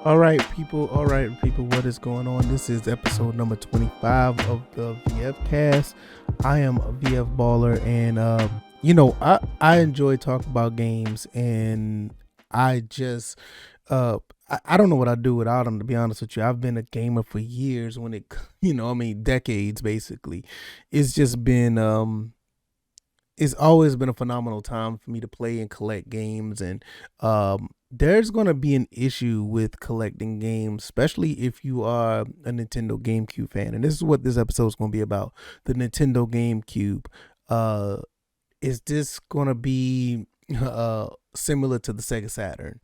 All right, people. What is going on? This is episode number 25 of the VF Cast. I am a VF Baller, and I enjoy talking about games, and I just I don't know what I'd do without them. To be honest with you, I've been a gamer for years. When it, decades basically. It's just been it's always been a phenomenal time for me to play and collect games, and there's going to be an issue with collecting games, especially if you are a Nintendo GameCube fan. And this is what this episode is going to be about: the Nintendo GameCube. uh is this going to be similar to the Sega Saturn?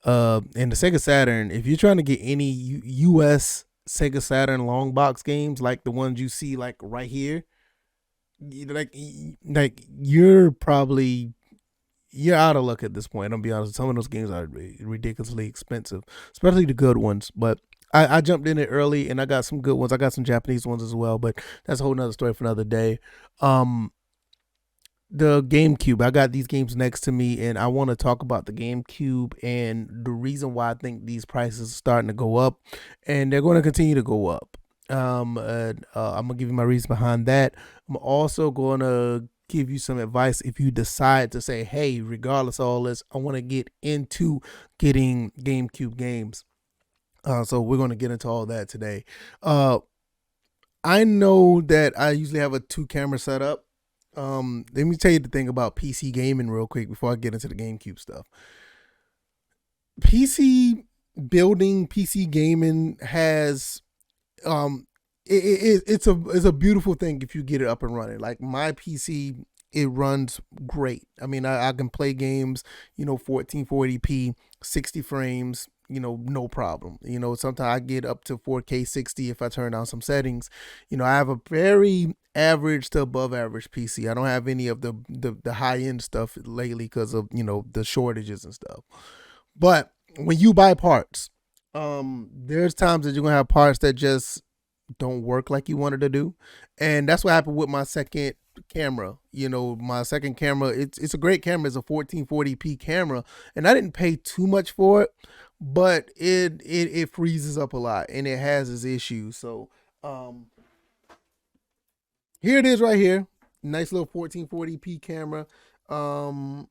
And the Sega Saturn, if you're trying to get any US Sega Saturn long box games like the ones you see like right here, like you're out of luck at this point. I'll be honest. Some of those games are ridiculously expensive, especially the good ones. But I jumped in it early, and I got some good ones. I got some Japanese ones as well, but that's a whole nother story for another day. Um, the GameCube. I got these games next to me, and I want to talk about the GameCube and the reason why I think these prices are starting to go up, and they're going to continue to go up. I'm gonna give you my reason behind that. I'm also gonna give you some advice if you decide to say, hey, regardless of all this, I want to get into getting GameCube games. So we're gonna get into all that today. Uh, I know that I usually have a two camera setup. Let me tell you the thing about PC gaming real quick before I get into the GameCube stuff. PC building, PC gaming has it's a beautiful thing if you get it up and running. Like my PC, it runs great. I mean, I can play games, 1440p, 60 frames, no problem. Sometimes I get up to 4K 60 if I turn down some settings. I have a very average to above average PC. I don't have any of the high end stuff lately because of the shortages and stuff. But when you buy parts, there's times that you're gonna have parts that just don't work like you wanted to do, and that's what happened with my second camera. My second camera, it's a great camera. It's a 1440p camera, and I didn't pay too much for it, but it freezes up a lot and it has its issues. So here it is right here, nice little 1440p camera. Um,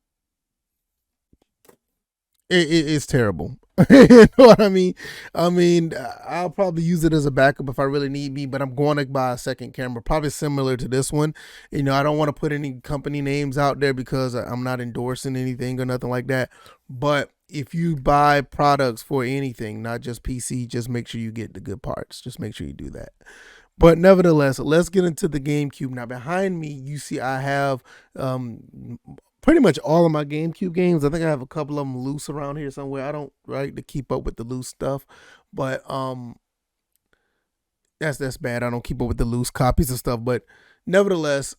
it's terrible. You know what I mean? I'll probably use it as a backup if I really need me, but I'm going to buy a second camera, probably similar to this one. I don't want to put any company names out there because I'm not endorsing anything or nothing like that. But if you buy products for anything, not just PC, just make sure you get the good parts. Just make sure you do that. But nevertheless, let's get into the GameCube. Now, behind me, you see I have pretty much all of my GameCube games. I think I have a couple of them loose around here somewhere. I don't like to keep up with the loose stuff, but that's bad. I don't keep up with the loose copies of stuff, but nevertheless,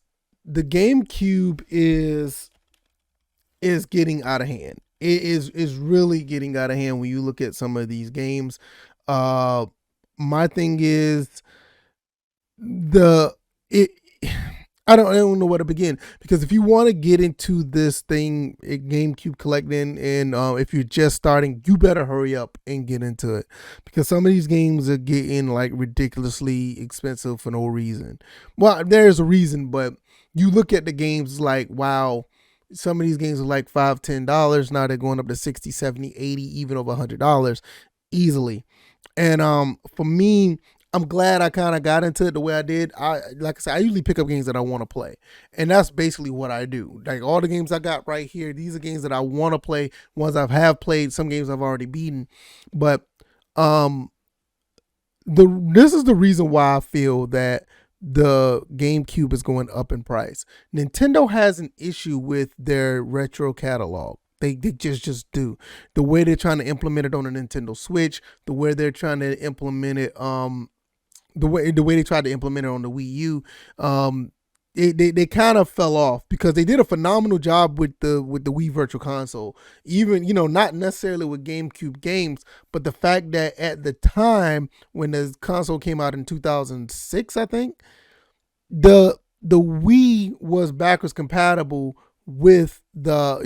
the GameCube is getting out of hand. It is really getting out of hand when you look at some of these games. Uh, my thing is the it I don't know where to begin, because if you want to get into this thing, GameCube collecting, and if you're just starting, you better hurry up and get into it, because some of these games are getting like ridiculously expensive for no reason. Well, there's a reason, but you look at the games like, wow, some of these games are like $5-10. Now they're going up to 60, 70, 80, even over $100 easily. And for me, I'm glad I kind of got into it the way I did. Like I said, I usually pick up games that I want to play, and that's basically what I do. Like all the games I got right here, these are games that I want to play. Ones I have played, some games I've already beaten, but um, this is the reason why I feel that the GameCube is going up in price. Nintendo has an issue with their retro catalog. They just do. The way they're trying to implement it on a Nintendo Switch, the way they're trying to implement it, the way they tried to implement it on the Wii U, they kind of fell off, because they did a phenomenal job with the Wii Virtual Console. Even, not necessarily with GameCube games, but the fact that at the time when the console came out in 2006, I think the Wii was backwards compatible with the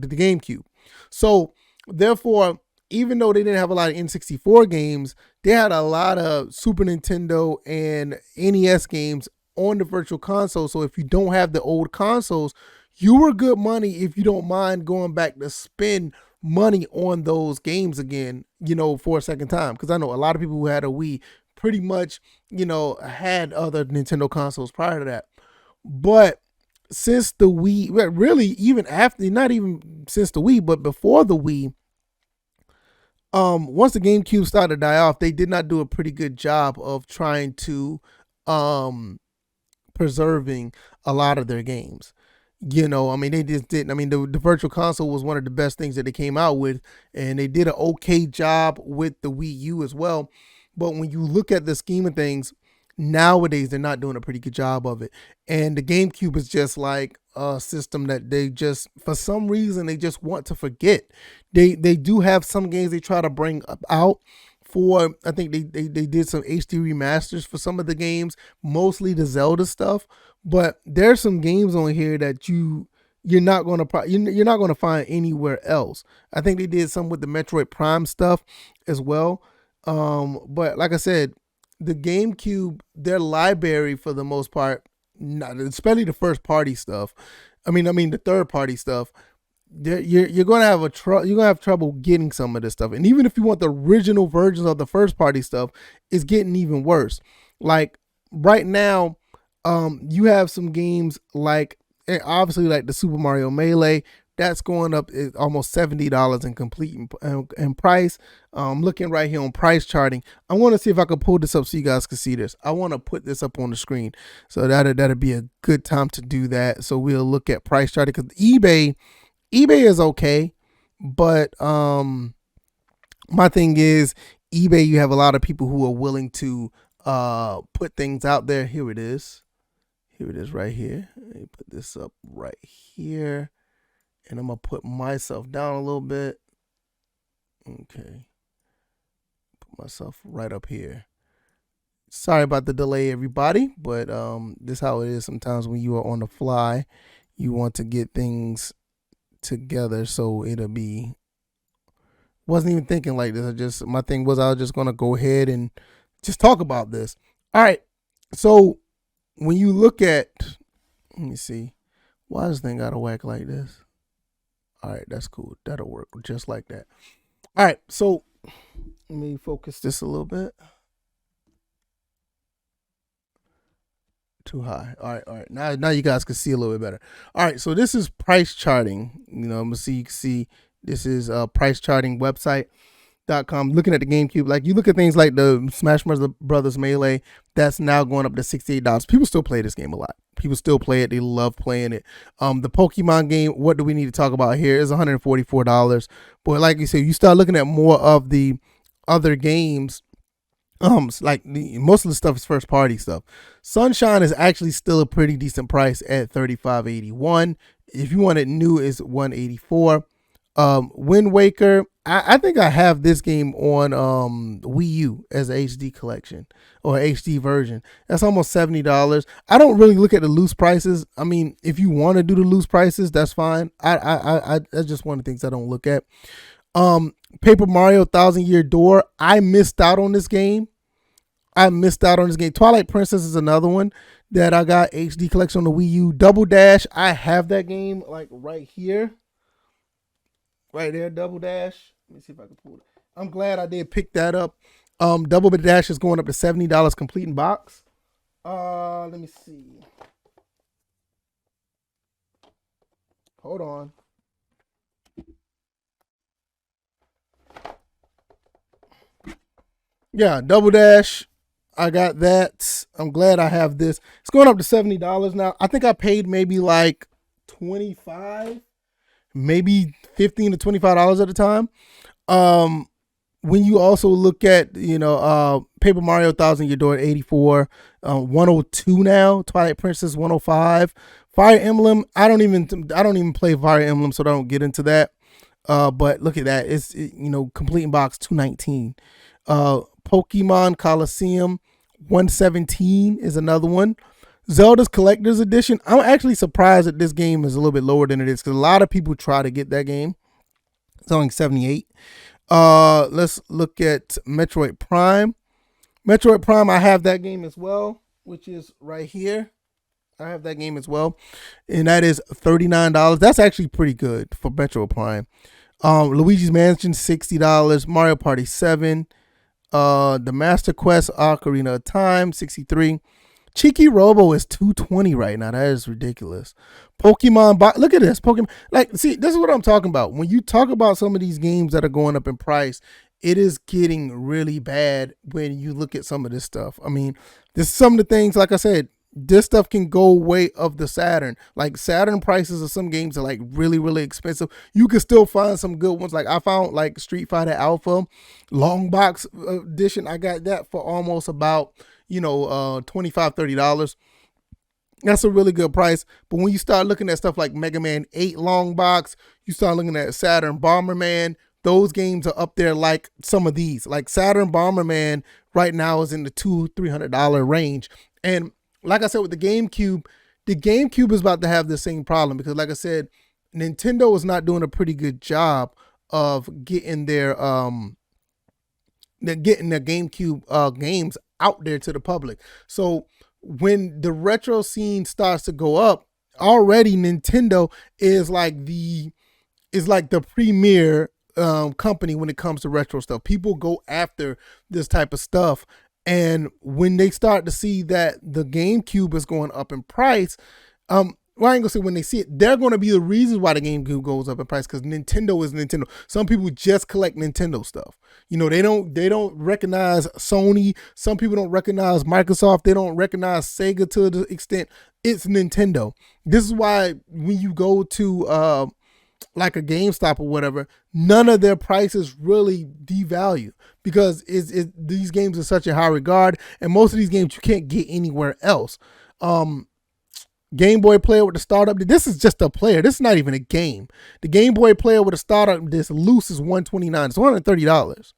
GameCube. So therefore, even though they didn't have a lot of N64 games, they had a lot of Super Nintendo and NES games on the virtual console. So if you don't have the old consoles, you were good money if you don't mind going back to spend money on those games again, for a second time. Because I know a lot of people who had a Wii pretty much, had other Nintendo consoles prior to that. But since the Wii, really even after, not even since the Wii, but before the Wii, once the GameCube started to die off, they did not do a pretty good job of trying to preserving a lot of their games. I mean, they just didn't. I mean, the virtual console was one of the best things that they came out with, and they did an okay job with the Wii U as well. But when you look at the scheme of things, nowadays they're not doing a pretty good job of it. And the GameCube is just like a system that they just, for some reason, they just want to forget. They do have some games they try to bring out for, I think they did some HD remasters for some of the games, mostly the Zelda stuff. But there's some games on here that you're not going to find anywhere else. I think they did some with the Metroid Prime stuff as well. But like I said, the GameCube, their library for the most part, especially the first party stuff. I mean the third party stuff. You're gonna have trouble getting some of this stuff, and even if you want the original versions of the first party stuff, it's getting even worse. Like right now, you have some games like, obviously, like the Super Mario Melee. That's going up almost $70 in complete in price. Looking right here on price charting. I want to see if I can pull this up so you guys can see this. I want to put this up on the screen, so that'd be a good time to do that. So we'll look at price charting, because eBay is okay, but my thing is eBay. You have a lot of people who are willing to put things out there. Here it is. Here it is right here. Let me put this up right here. And I'm going to put myself down a little bit. Okay. Put myself right up here. Sorry about the delay, everybody. But this is how it is sometimes when you are on the fly. You want to get things together so it'll be... Wasn't even thinking like this. My thing was I was just going to go ahead and just talk about this. All right. So when you look at... Let me see. Why does this thing got to whack like this? All right, that's cool. That'll work just like that. All right, so let me focus this a little bit. Too high. All right. Now you guys can see a little bit better. All right, so this is price charting. I'm gonna see. You can see this is a price charting website.com. Looking at the GameCube, like you look at things like the Smash Brothers Melee, that's now going up to $68. People still play this game a lot. People still play it. They love playing it. The Pokemon game, what do we need to talk about here, is $144. But like you said, you start looking at more of the other games. Like most of the stuff is first party stuff. Sunshine is actually still a pretty decent price at $35.81. If you want it new, it's $184. Wind Waker, I think I have this game on Wii U as an HD collection or HD version. That's almost $70. I don't really look at the loose prices. I mean, if you want to do the loose prices, that's fine. That's just one of the things I don't look at. Paper Mario Thousand Year Door, I missed out on this game. Twilight Princess is another one that I got HD collection on the Wii U. Double Dash, I have that game like right here. Right there, Double Dash. Let me see if I can pull it. I'm glad I did pick that up. Double Dash is going up to $70 complete in box. Let me see. Hold on. Yeah, Double Dash. I got that. I'm glad I have this. It's going up to $70 now. I think I paid maybe like $25, maybe $15 to $25 at a time. When you also look at, Paper Mario Thousand Year Door at $84, 102 now. Twilight Princess 105. Fire Emblem. I don't even play Fire Emblem, so I don't get into that. But look at that. It's complete in box $219. Pokemon Coliseum 117 is another one. Zelda's Collector's Edition. I'm actually surprised that this game is a little bit lower than it is, because a lot of people try to get that game. It's only $78. Let's look at Metroid Prime. Metroid Prime, I have that game as well, which is right here. I have that game as well, and that is $39. That's actually pretty good for Metroid Prime. Luigi's Mansion $60. Mario Party 7. The Master Quest Ocarina of Time 63. Cheeky Robo is 220 right now. That is ridiculous. Look at this. Pokemon, like, see, this is what I'm talking about. When you talk about some of these games that are going up in price, it is getting really bad when you look at some of this stuff. I mean, this is some of the things, like I said, this stuff can go way of the Saturn. Like Saturn prices of some games are like really, really expensive. You can still find some good ones. Like I found like Street Fighter Alpha long box edition. I got that for almost about, $25, $30. That's a really good price. But when you start looking at stuff like Mega Man 8 long box, you start looking at Saturn Bomberman, those games are up there like some of these. Like Saturn Bomberman right now is in the $200-$300 range. And like I said, with the GameCube is about to have the same problem because, like I said, Nintendo is not doing a pretty good job of getting their GameCube games out there to the public. So when the retro scene starts to go up, already Nintendo is like the premier company when it comes to retro stuff. People go after this type of stuff. And when they start to see that the GameCube is going up in price, well, I ain't gonna say when they see it, they're gonna be the reasons why the GameCube goes up in price because Nintendo is Nintendo. Some people just collect Nintendo stuff. They don't recognize Sony. Some people don't recognize Microsoft. They don't recognize Sega to the extent it's Nintendo. This is why when you go to like a GameStop or whatever, none of their prices really devalue because these games are such a high regard, and most of these games you can't get anywhere else. Game Boy Player with the startup. This is just a player. This is not even a game. The Game Boy Player with a startup, this loose is $129. It's $130.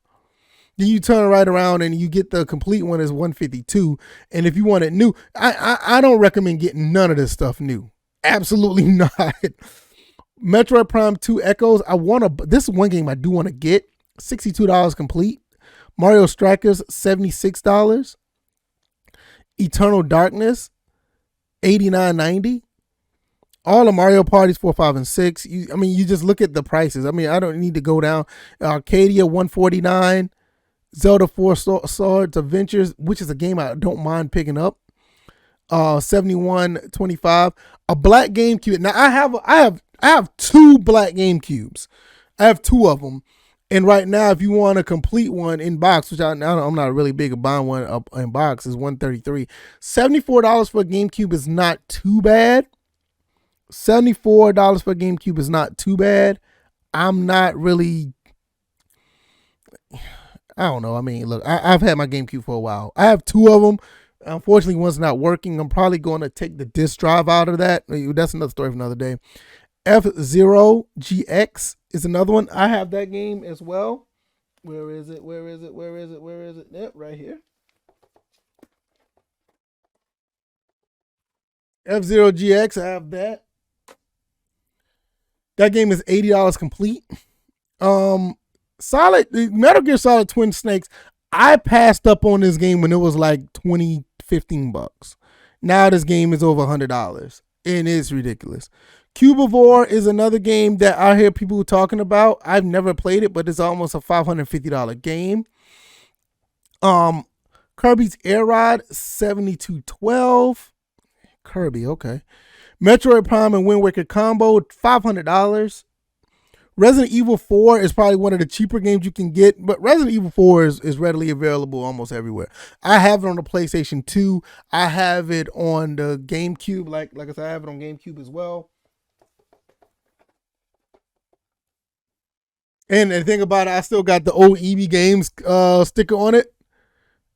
Then you turn right around and you get the complete one is $152. And if you want it new, I don't recommend getting none of this stuff new. Absolutely not. Metroid Prime 2 Echoes. This is one game I do want to get. $62 complete. Mario Strikers, $76. Eternal Darkness, $89.90. All the Mario Parties 4, 5, and 6. You just look at the prices. I don't need to go down. Arcadia, $149. Zelda 4 Swords Adventures, which is a game I don't mind picking up. $71.25. A black GameCube. Now I have two black GameCubes. I have two of them. And right now, if you want a complete one in box, which I'm not really big at buying one up in box, is $133. $74 for a GameCube is not too bad. $74 for a GameCube is not too bad. I'm not really, I don't know. Look, I've had my GameCube for a while. I have two of them. Unfortunately, one's not working. I'm probably going to take the disc drive out of that. That's another story for another day. F-Zero GX is another one. I have that game as well. Where is it? Yep, right here. F-Zero GX, I have that. That game is $80 complete. Metal Gear Solid Twin Snakes. I passed up on this game when it was like $15. Now this game is over $100, and it's ridiculous. Cubivore is another game that I hear people talking about. I've never played it, but it's almost a $550 game. Kirby's Air Ride, $72.12. Kirby, okay. Metroid Prime and Wind Waker combo, $500. Resident Evil 4 is probably one of the cheaper games you can get, but Resident Evil 4 is readily available almost everywhere. I have it on the PlayStation 2. I have it on the GameCube. Like I said, I have it on GameCube as well. And the thing about it, I still got the old EB Games sticker on it.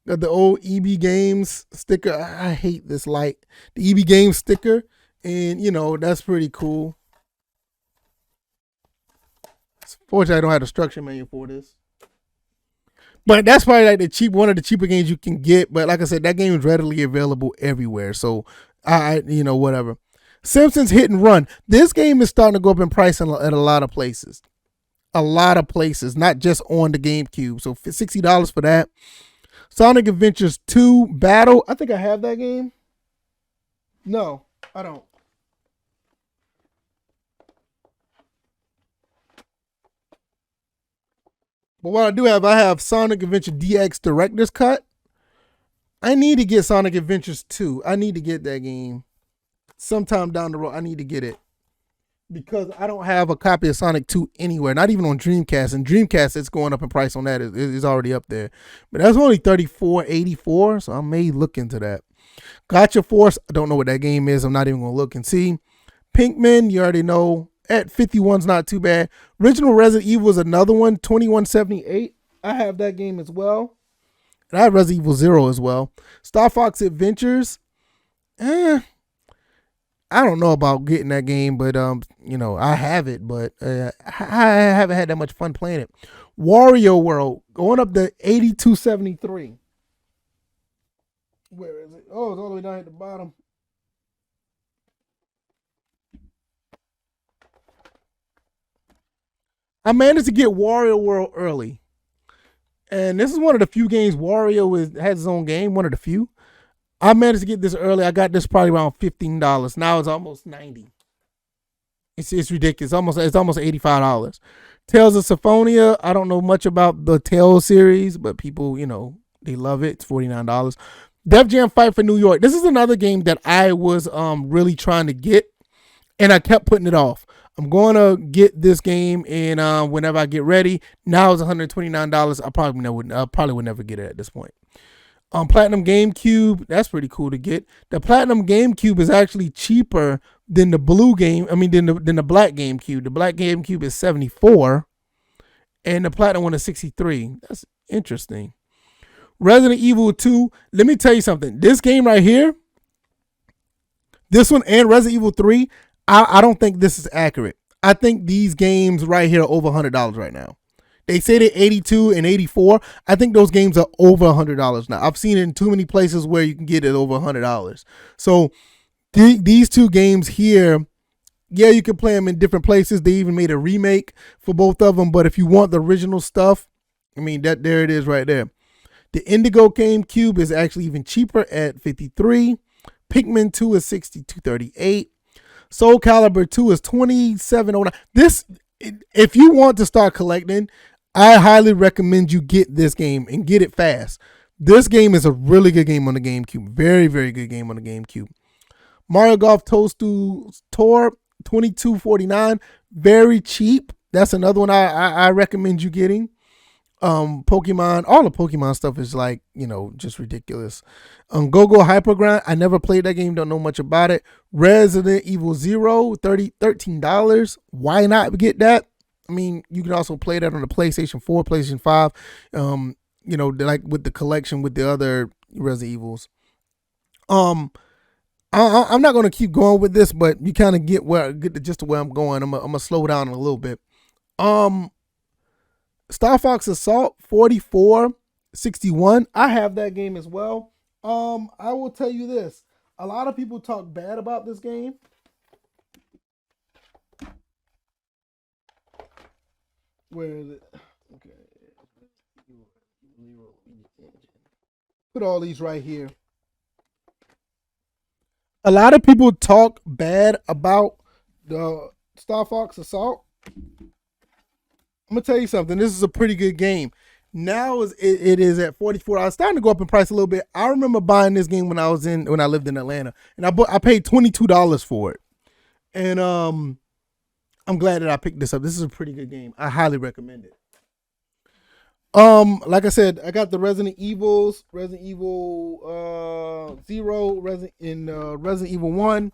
Got the old EB Games sticker. I hate this light. The EB Games sticker. And, that's pretty cool. Fortunately, I don't have the structure manual for this. But that's probably like one of the cheaper games you can get. But like I said, that game is readily available everywhere. So, whatever. Simpsons Hit and Run. This game is starting to go up in price at a lot of places. a lot of places, not just on the GameCube. So $60 for that. Sonic Adventures 2 Battle. I think I have that game. No, I don't. But what I have Sonic Adventure DX Director's Cut. I need to get Sonic Adventures 2. I need to get that game. Sometime down the road, I need to get it. Because I don't have a copy of Sonic 2 anywhere, not even on Dreamcast. And Dreamcast, it's going up in price on that. It's already up there. But that's only $34.84, so I may look into that. Gotcha Force, I don't know what that game is. I'm not even going to look and see. Pinkman, you already know. At 51's not too bad. Original Resident Evil is another one, 2178. I have that game as well. And I have Resident Evil 0 as well. Star Fox Adventures, I don't know about getting that game, but I have it, but I haven't had that much fun playing it. Wario World going up to 8273. Where is it? Oh, it's all the way down at the bottom. I managed to get Wario World early, and this is one of the few games Wario has his own game. One of the few. I managed to get this early. I got this probably around $15. Now it's almost $90. It's ridiculous. It's almost $85. Tales of Symphonia. I don't know much about the Tales series, but people, they love it. It's $49. Def Jam Fight for New York. This is another game that I was really trying to get, and I kept putting it off. I'm going to get this game, and whenever I get ready. Now it's $129. I probably would never get it at this point. Platinum GameCube, that's pretty cool to get. The Platinum GameCube is actually cheaper than the than the black GameCube. The black GameCube is $74, and the Platinum one is $63. That's interesting. Resident Evil 2, let me tell you something. This game right here, this one and Resident Evil 3, I don't think this is accurate. I think these games right here are over $100 right now. They say they're 82 and 84. I think those games are over $100 now. I've seen it in too many places where you can get it over $100. So these two games here, yeah, you can play them in different places. They even made a remake for both of them. But if you want the original stuff, there it is right there. The Indigo GameCube is actually even cheaper at $53. Pikmin 2 is $62.38. Soul Calibur 2 is $27.09. This, if you want to start collecting, I highly recommend you get this game and get it fast. This game is a really good game on the GameCube. Very, very good game on the GameCube. Mario Golf Tour, $22.49. Very cheap. That's another one I recommend you getting. Pokemon, all the Pokemon stuff is just ridiculous. Go-Go Hypergrind, I never played that game, don't know much about it. Resident Evil 0, $13. Why not get that? You can also play that on the PlayStation 4, PlayStation 5, like with the collection with the other Resident Evils. I'm not going to keep going with this, but you kind of get the gist of where I'm going. I'm going to slow down a little bit. Star Fox Assault, $44.61. I have that game as well. I will tell you this. A lot of people talk bad about this game. Where is it? Okay. Put all these right here. A lot of people talk bad about the Star Fox Assault. I'm gonna tell you something. This is a pretty good game. Now it is at $44. It's starting to go up in price a little bit. I remember buying this game when I lived in Atlanta, and I paid $22 for it. And I'm glad that I picked this up. This is a pretty good game. I highly recommend it. Like I said, I got the Resident Evils, Resident Evil 0, Resident Evil 1.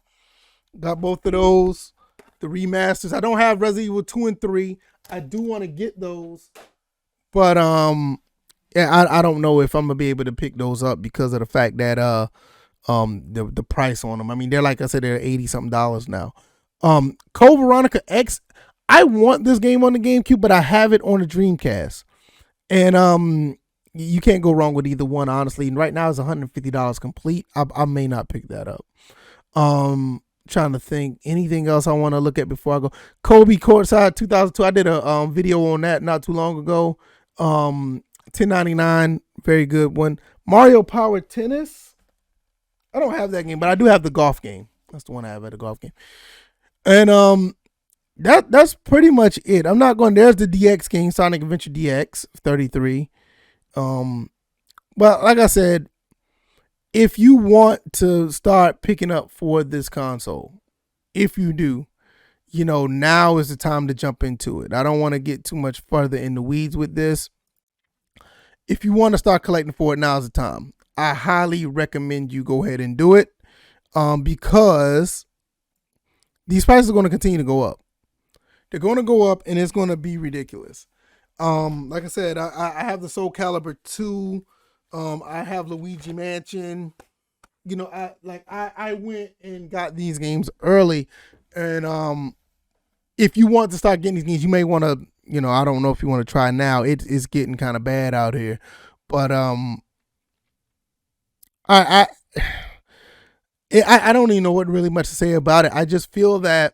Got both of those. The remasters. I don't have Resident Evil 2 and 3. I do want to get those. But yeah, I don't know if I'm gonna be able to pick those up because of the fact that the price on them. They're, like I said, they're $80-something now. Code Veronica X. I want this game on the GameCube, but I have it on the Dreamcast. And you can't go wrong with either one, honestly. And right now it's $150 complete. I may not pick that up. Trying to think anything else I want to look at before I go. Kobe Courtside 2002. I did a video on that not too long ago. 1099, very good one. Mario Power Tennis. I don't have that game, but I do have the golf game. That's the one I have at the golf game. And that's pretty much it. I'm not going. There's the DX game, Sonic Adventure DX 33. But like I said, if you want to start picking up for this console, if you do, now is the time to jump into it. I don't want to get too much further in the weeds with this. If you want to start collecting for it, now's the time. I highly recommend you go ahead and do it, because these prices are going to continue to go up. They're going to go up, and it's going to be ridiculous. Like I said, I have the Soul Calibur 2. I have Luigi Mansion. I went and got these games early, and if you want to start getting these games, you may want to, I don't know if you want to try now. It's getting kind of bad out here, but I I don't even know what really much to say about it. I just feel that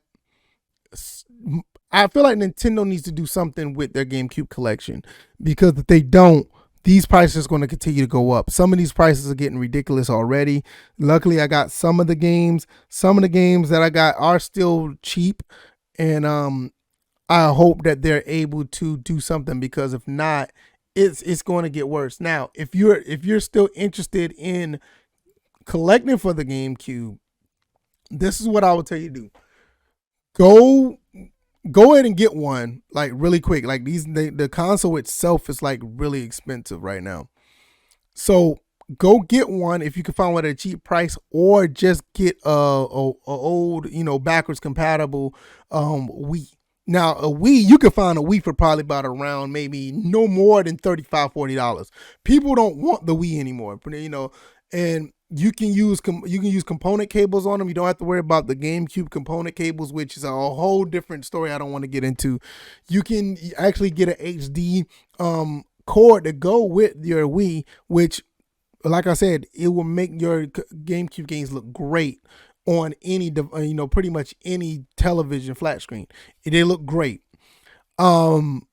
I feel like Nintendo needs to do something with their GameCube collection, because if they don't, these prices are going to continue to go up. Some of these prices are getting ridiculous already. Luckily, I got some of the games. Some of the games that I got are still cheap, and I hope that they're able to do something, because if not, it's going to get worse. Now, if you're still interested in collecting for the GameCube, this is what I would tell you to do. Go ahead and get one, like, really quick. Like, the console itself is like really expensive right now. So go get one if you can find one at a cheap price, or just get a old, backwards compatible Wii. Now, a Wii, you can find a Wii for probably about around maybe no more than $35, $40. People don't want the Wii anymore, and you can use component cables on them. You don't have to worry about the GameCube component cables, which is a whole different story I don't want to get into. You can actually get an HD cord to go with your Wii, which, like I said, it will make your GameCube games look great on any, pretty much any television flat screen. They look great. And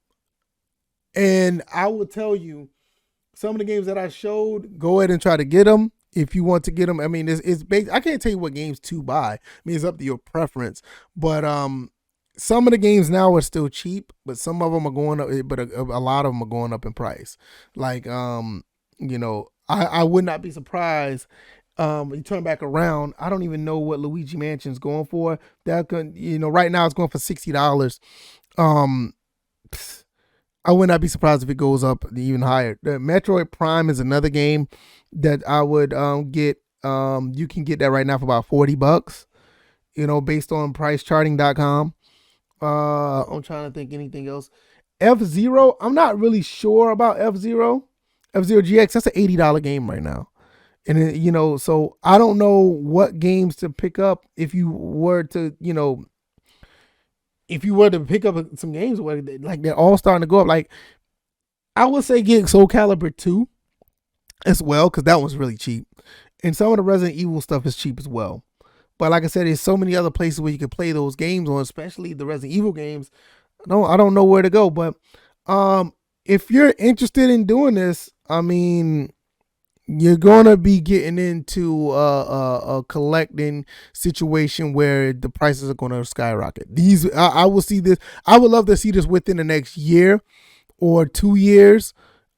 I will tell you, some of the games that I showed, go ahead and try to get them if you want to get them. I mean, it's based, I can't tell you what games to buy. I mean, it's up to your preference. But some of the games now are still cheap, but some of them are going up. But a lot of them are going up in price. Like, I would not be surprised. You turn back around, I don't even know what Luigi Mansion's going for. That could, right now it's going for $60. I would not be surprised if it goes up even higher. The Metroid Prime is another game that I would get. You can get that right now for about $40. Based on pricecharting.com. I'm trying to think anything else. F-Zero, I'm not really sure about F-Zero. F-Zero GX, that's an $80 game right now. And so I don't know what games to pick up if you were to, pick up some games where like they're all starting to go up. Like, I would say get Soul Calibur 2 as well, because that one's really cheap. And some of the Resident Evil stuff is cheap as well. But like I said, there's so many other places where you can play those games on, especially the Resident Evil games. I don't know where to go. But if you're interested in doing this, I mean, you're gonna be getting into a collecting situation where the prices are gonna skyrocket. I will see this. I would love to see this within the next year or 2 years.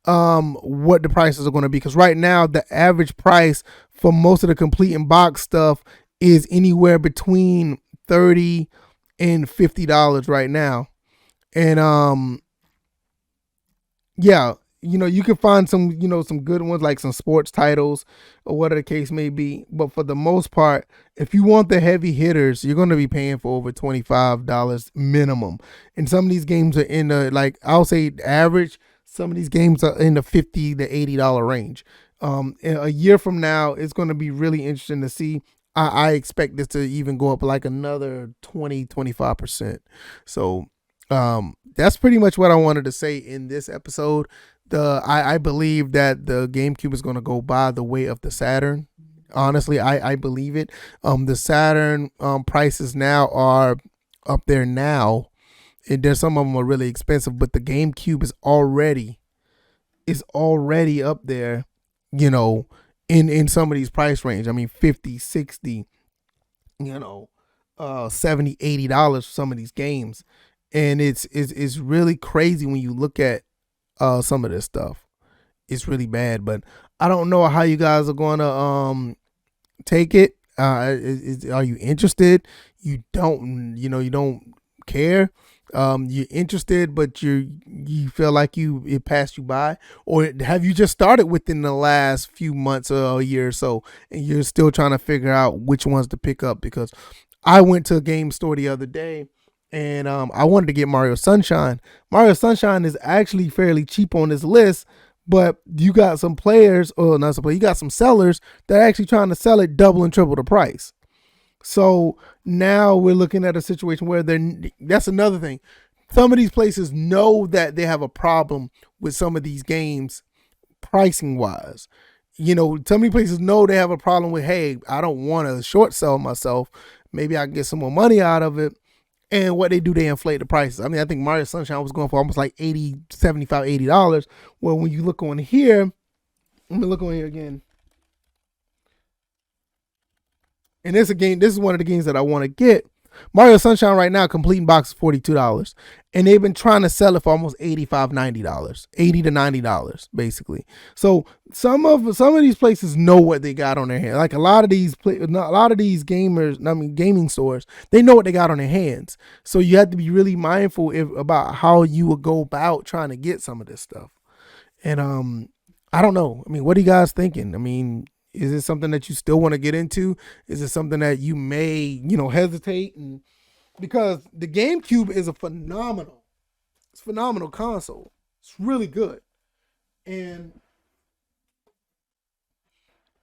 What the prices are gonna be, because right now the average price for most of the complete in box stuff is anywhere between $30 and $50 right now, and yeah. You can find some, some good ones, like some sports titles or whatever the case may be. But for the most part, if you want the heavy hitters, you're going to be paying for over $25 minimum. And some of these games are in the, like, I'll say average. Some of these games are in the $50 to $80 range. A year from now, it's going to be really interesting to see. I expect this to even go up like another 20-25%. So that's pretty much what I wanted to say in this episode. I believe that the GameCube is going to go by the way of the Saturn. Honestly, I believe it. The Saturn prices now are up there now. And there's some of them are really expensive, but the GameCube is already up there, you know, in some of these price range. I mean, 50, 60, you know, 70, $80 for some of these games. And it's really crazy when you look at some of this stuff. It's really bad, but I don't know how you guys are going to take it. Are you interested? You don't care. You're interested, but you feel like it passed you by, or have you just started within the last few months or a year or so, and you're still trying to figure out which ones to pick up? Because I went to a game store the other day, and I wanted to get Mario Sunshine. Mario Sunshine is actually fairly cheap on this list, but you got some players, or not some players, you got some sellers that are actually trying to sell it double and triple the price. So now we're looking at a situation where that's another thing. Some of these places know that they have a problem with some of these games pricing wise. Some of these places know they have a problem with, hey, I don't want to short sell myself. Maybe I can get some more money out of it. And what they do, they inflate the prices. I mean, I think Mario Sunshine was going for almost like 80, 75, $80. Well, when you look on here, let me look on here again. And this is one of the games that I want to get. Mario Sunshine right now, complete in box is $42. And they've been trying to sell it for almost $85, $90. $80 to $90, basically. So some of these places know what they got on their hands. Like a lot of these gaming stores, they know what they got on their hands. So you have to be really mindful about how you would go about trying to get some of this stuff. And I don't know. I mean, what are you guys thinking? I mean, is it something that you still want to get into? Is it something that you may, hesitate? And because the GameCube is it's a phenomenal console. It's really good. And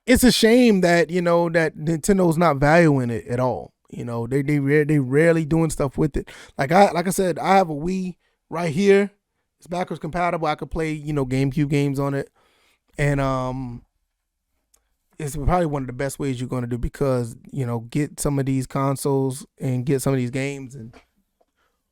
it's a shame that, that Nintendo's not valuing it at all. They rarely doing stuff with it. Like I said, I have a Wii right here. It's backwards compatible. I could play, GameCube games on it. And it's probably one of the best ways you're going to do, because get some of these consoles and get some of these games, and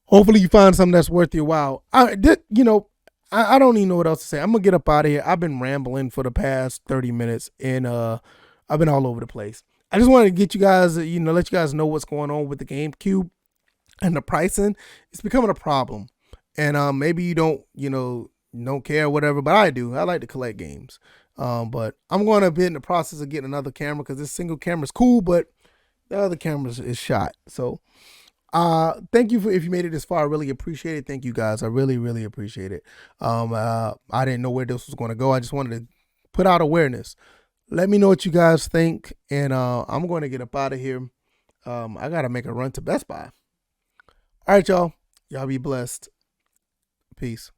hopefully you find something that's worth your while. I don't even know what else to say. I'm gonna get up out of here. I've been rambling for the past 30 minutes, and I've been all over the place. I just wanted to get you guys, let you guys know what's going on with the GameCube and the pricing. It's becoming a problem, and maybe you don't care or whatever, but I do. I like to collect games. But I'm going to be in the process of getting another camera, because this single camera is cool, but the other camera is shot. So, thank you if you made it this far. I really appreciate it. Thank you guys. I really, really appreciate it. I didn't know where this was going to go. I just wanted to put out awareness. Let me know what you guys think. And, I'm going to get up out of here. I got to make a run to Best Buy. All right, y'all. Y'all be blessed. Peace.